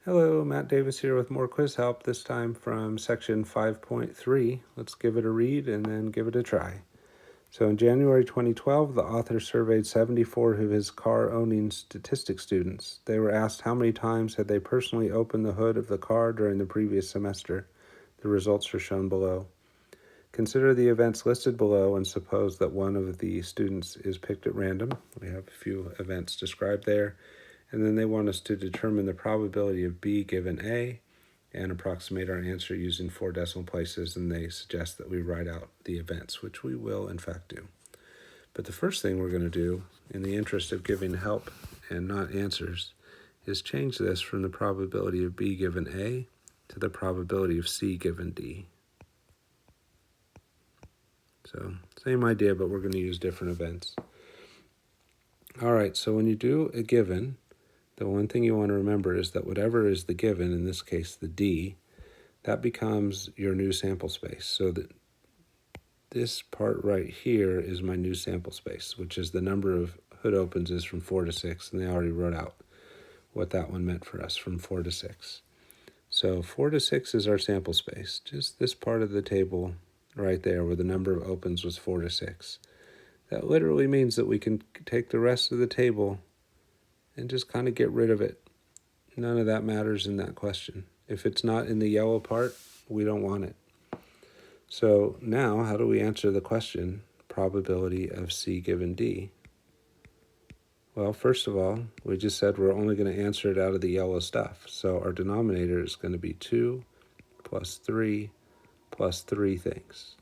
Hello, Matt Davis here with more quiz help, this time from section 5.3. Let's give it a read and then give it a try. So in January 2012, the author surveyed 74 of his car-owning statistics students. They were asked how many times had they personally opened the hood of the car during the previous semester. The results are shown below. Consider the events listed below and suppose that one of the students is picked at random. We have a few events described there. And then they want us to determine the probability of B given A and approximate our answer using 4 decimal places, and they suggest that we write out the events, which we will in fact do. But the first thing we're going to do, in the interest of giving help and not answers, is change this from the probability of B given A to the probability of C given D. So same idea, but we're going to use different events. All right, so when you do a given, the one thing you want to remember is that whatever is the given, in this case the D, that becomes your new sample space. So that this part right here is my new sample space, which is the number of hood opens is from 4 to 6, and they already wrote out what that one meant for us, from 4 to 6. So 4 to 6 is our sample space, just this part of the table right there where the number of opens was 4 to 6. That literally means that we can take the rest of the table and just kind of get rid of it. None of that matters in that question. If it's not in the yellow part, we don't want it. So now, how do we answer the question, probability of C given D? Well, first of all, we just said we're only going to answer it out of the yellow stuff. So our denominator is going to be 2 plus 3 plus 3 things.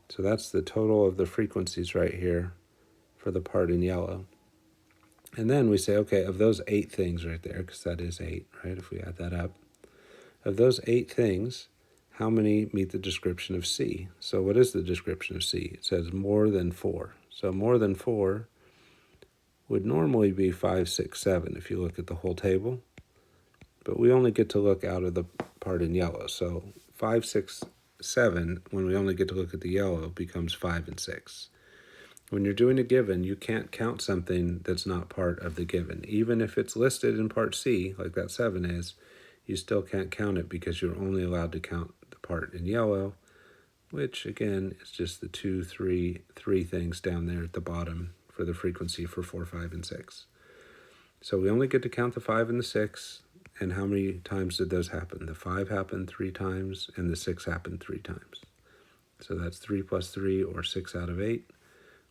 So that's the total of the frequencies right here for the part in yellow. And then we say, okay, of those 8 things right there, because that is 8, right, if we add that up, of those 8 things, how many meet the description of C? So what is the description of C? It says more than 4. So more than 4 would normally be 5, 6, 7 if you look at the whole table. But we only get to look out of the part in yellow. So 5, 6, 7, when we only get to look at the yellow, becomes 5 and 6. When you're doing a given, you can't count something that's not part of the given. Even if it's listed in part C, like that 7 is, you still can't count it because you're only allowed to count the part in yellow, which again is just the 2, 3 things down there at the bottom for the frequency for 4, 5, and 6. So we only get to count the 5 and the 6, and how many times did those happen? The 5 happened 3 times, and the 6 happened 3 times. So that's 3 plus 3, or 6 out of 8,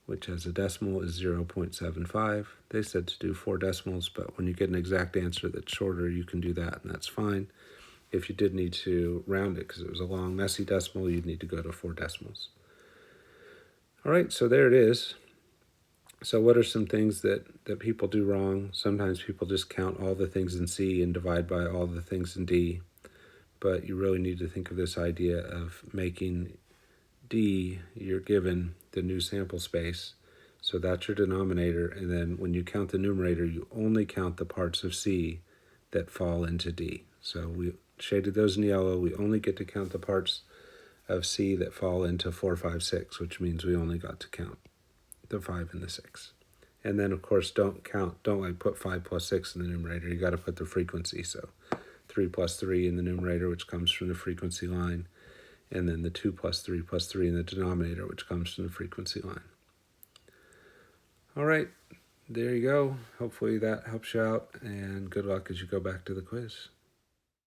which as a decimal is 0.75. They said to do 4 decimals, but when you get an exact answer that's shorter, you can do that, and that's fine. If you did need to round it because it was a long, messy decimal, you'd need to go to 4 decimals. All right, so there it is. So what are some things that people do wrong? Sometimes people just count all the things in C and divide by all the things in D, but you really need to think of this idea of making D, you're given the new sample space, so that's your denominator, and then when you count the numerator, you only count the parts of C that fall into D. So we shaded those in yellow. We only get to count the parts of C that fall into 4, 5, 6, which means we only got to count the 5 and the 6. And then, of course, don't like put 5 plus 6 in the numerator. You got to put the frequency, so 3 plus 3 in the numerator, which comes from the frequency line, and then the 2 plus 3 plus 3 in the denominator, which comes from the frequency line. All right, there you go. Hopefully that helps you out, and good luck as you go back to the quiz.